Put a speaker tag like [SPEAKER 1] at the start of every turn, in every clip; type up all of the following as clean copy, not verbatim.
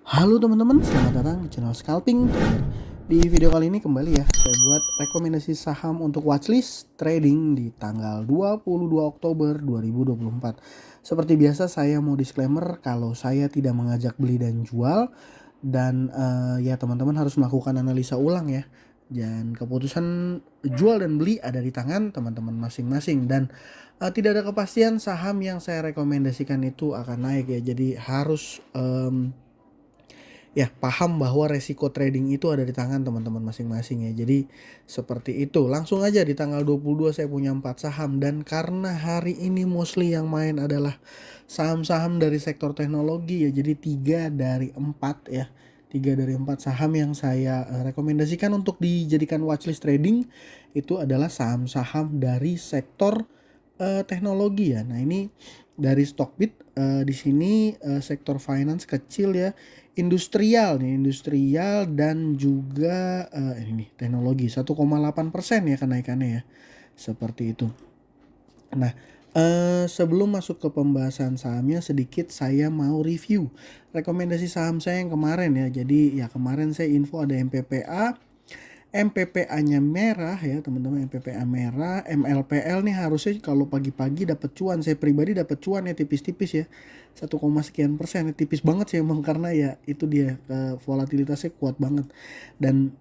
[SPEAKER 1] Halo teman-teman, selamat datang di channel Scalping Trader. Di video kali ini kembali ya, saya buat rekomendasi saham untuk watchlist trading di tanggal 22 Oktober 2024. Seperti biasa saya mau disclaimer kalau saya tidak mengajak beli dan jual dan ya teman-teman harus melakukan analisa ulang ya. Dan keputusan jual dan beli ada di tangan teman-teman masing-masing dan tidak ada kepastian saham yang saya rekomendasikan itu akan naik ya. Jadi harus ya paham bahwa resiko trading itu ada di tangan teman-teman masing-masing ya. Jadi seperti itu. Langsung aja di tanggal 22 saya punya 4 saham dan karena hari ini mostly yang main adalah saham-saham dari sektor teknologi ya. Jadi 3 dari 4 ya. 3 dari 4 saham yang saya rekomendasikan untuk dijadikan watchlist trading itu adalah saham-saham dari sektor teknologi ya. Nah, ini dari Stockbit di sini sektor finance kecil ya, industrial nih, industrial dan juga ini nih, teknologi 1,8% ya kenaikannya ya. Seperti itu. Nah, sebelum masuk ke pembahasan sahamnya sedikit saya mau review rekomendasi saham saya yang kemarin ya. Jadi ya kemarin saya info ada MPPA, MPPA-nya merah ya teman-teman, MPPA merah, MLPL nih harusnya kalau pagi-pagi dapat cuan. Saya pribadi dapat cuan ya tipis-tipis ya, 1, sekian persen, tipis banget sih emang karena ya itu dia volatilitasnya kuat banget. Dan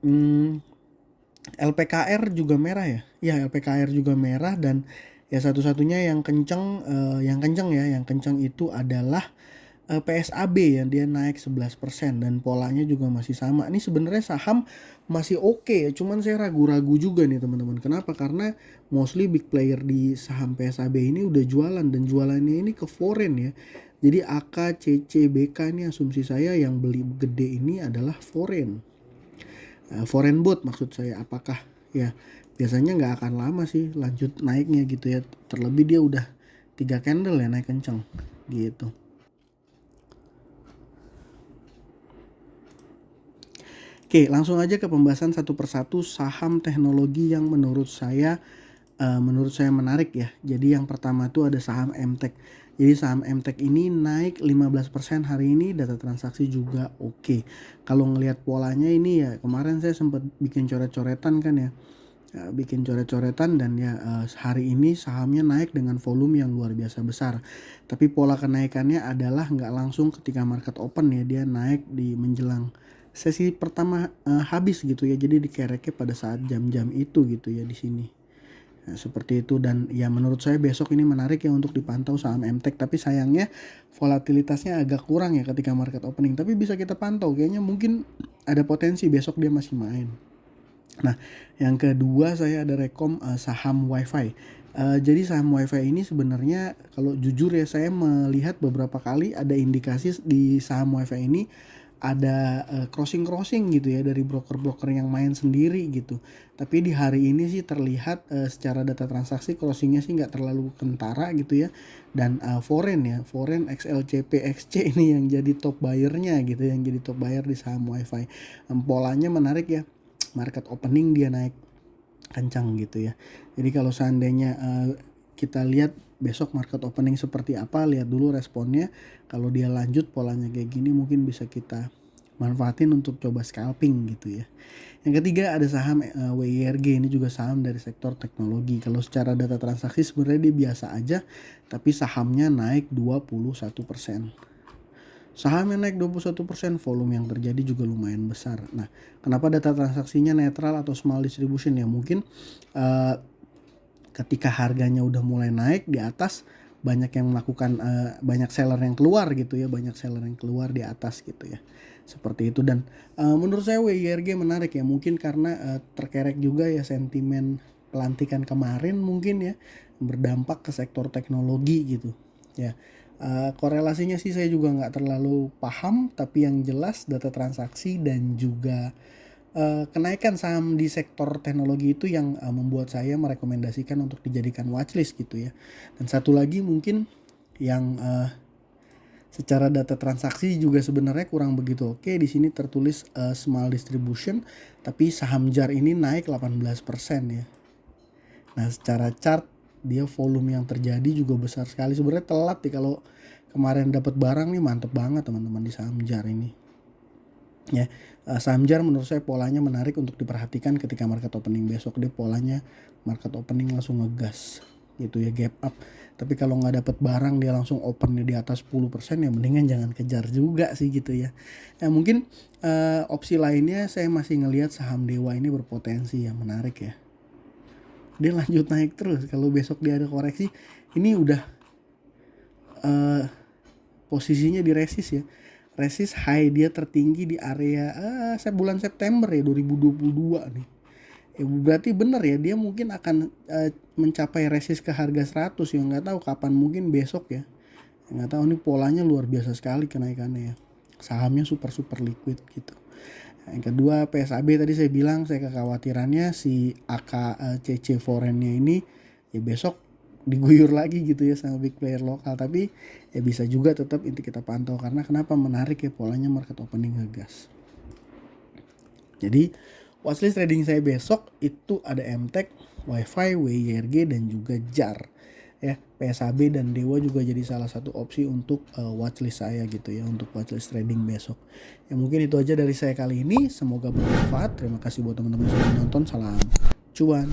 [SPEAKER 1] LPKR juga merah ya, ya LPKR juga merah dan ya satu-satunya yang kenceng itu adalah PSAB ya, dia naik 11% dan polanya juga masih sama. Ini sebenarnya saham masih oke ya, cuman saya ragu-ragu juga nih teman-teman. Kenapa? Karena mostly big player di saham PSAB ini udah jualan dan jualannya ini ke foreign ya. Jadi AK, CC, BK ini asumsi saya yang beli gede ini adalah foreign. Foreign bot maksud saya, apakah ya biasanya nggak akan lama sih lanjut naiknya gitu ya. Terlebih dia udah 3 candle ya naik kenceng gitu. Oke, langsung aja ke pembahasan satu persatu saham teknologi yang menurut saya menarik ya. Jadi yang pertama tuh ada saham MTech. Jadi saham MTech ini naik 15% hari ini, data transaksi juga oke. Kalau ngelihat polanya ini ya kemarin saya sempat bikin coret-coretan kan ya. Bikin coret-coretan dan ya hari ini sahamnya naik dengan volume yang luar biasa besar. Tapi pola kenaikannya adalah nggak langsung ketika market open ya, dia naik di menjelang sesi pertama habis gitu ya. Jadi dikereknya pada saat jam-jam itu gitu ya di sini. Nah, seperti itu dan ya menurut saya besok ini menarik ya untuk dipantau saham MTech, tapi sayangnya volatilitasnya agak kurang ya ketika market opening, tapi bisa kita pantau kayaknya mungkin ada potensi besok dia masih main. Nah, yang kedua saya ada saham WiFi. Jadi saham WiFi ini sebenarnya kalau jujur ya saya melihat beberapa kali ada indikasi di saham WiFi ini ada crossing gitu ya dari broker-broker yang main sendiri gitu. Tapi di hari ini sih terlihat secara data transaksi crossingnya sih nggak terlalu kentara gitu ya. Dan foreign XLCP XC ini yang jadi top buyernya gitu, yang jadi top buyer di saham WiFi. Polanya menarik ya, market opening dia naik kencang gitu ya. Jadi kalau seandainya kita lihat besok market opening seperti apa, lihat dulu responnya. Kalau dia lanjut polanya kayak gini mungkin bisa kita manfaatin untuk coba scalping gitu ya. Yang ketiga ada saham WIRG, ini juga saham dari sektor teknologi. Kalau secara data transaksi sebenarnya dia biasa aja, tapi sahamnya naik 21%. Sahamnya naik 21%, volume yang terjadi juga lumayan besar. Nah, kenapa data transaksinya netral atau small distribution ya? Mungkin ketika harganya udah mulai naik di atas, banyak yang melakukan banyak seller yang keluar gitu ya, banyak seller yang keluar di atas gitu ya. Seperti itu dan menurut saya WIRG menarik ya, mungkin karena terkerek juga ya sentimen pelantikan kemarin mungkin ya, berdampak ke sektor teknologi gitu ya. Korelasinya sih saya juga nggak terlalu paham, tapi yang jelas data transaksi dan juga kenaikan saham di sektor teknologi itu yang membuat saya merekomendasikan untuk dijadikan watchlist gitu ya. Dan satu lagi mungkin yang secara data transaksi juga sebenarnya kurang begitu oke. Di sini tertulis small distribution, tapi saham JAR ini naik 18% ya. Nah, secara chart dia volume yang terjadi juga besar sekali. Sebenarnya telat nih, kalau kemarin dapat barang nih mantep banget teman-teman di saham JAR ini. ya. Saham JAR menurut saya polanya menarik untuk diperhatikan ketika market opening besok. Dia polanya market opening langsung ngegas gitu ya, gap up. Tapi kalau nggak dapet barang dia langsung opennya di atas 10%, ya mendingan jangan kejar juga sih gitu ya. Mungkin opsi lainnya saya masih ngelihat saham Dewa ini berpotensi yang menarik ya. Dia lanjut naik terus. Kalau besok dia ada koreksi, ini udah posisinya di resist ya. Resist high dia tertinggi di area bulan September ya 2022 nih. Ya berarti bener ya, dia mungkin akan mencapai resist ke harga 100 ya, nggak tahu kapan, mungkin besok ya. Nggak tahu, nih polanya luar biasa sekali kenaikannya ya. Sahamnya super liquid gitu. Yang kedua PSAB, tadi saya bilang saya kekhawatirannya si AKCC foreignnya ini ya besok diguyur lagi gitu ya sama big player lokal. Tapi ya bisa juga tetap inti kita pantau, karena kenapa menarik ya, polanya market opening ngegas. Jadi watchlist trading saya besok itu ada MTEK, WiFi, WYRG dan juga JAR. Ya, PSAB dan Dewa juga jadi salah satu opsi untuk watchlist saya gitu ya, untuk watchlist trading besok. Ya mungkin itu aja dari saya kali ini, semoga bermanfaat. Terima kasih buat teman-teman yang sudah menonton. Salam cuan.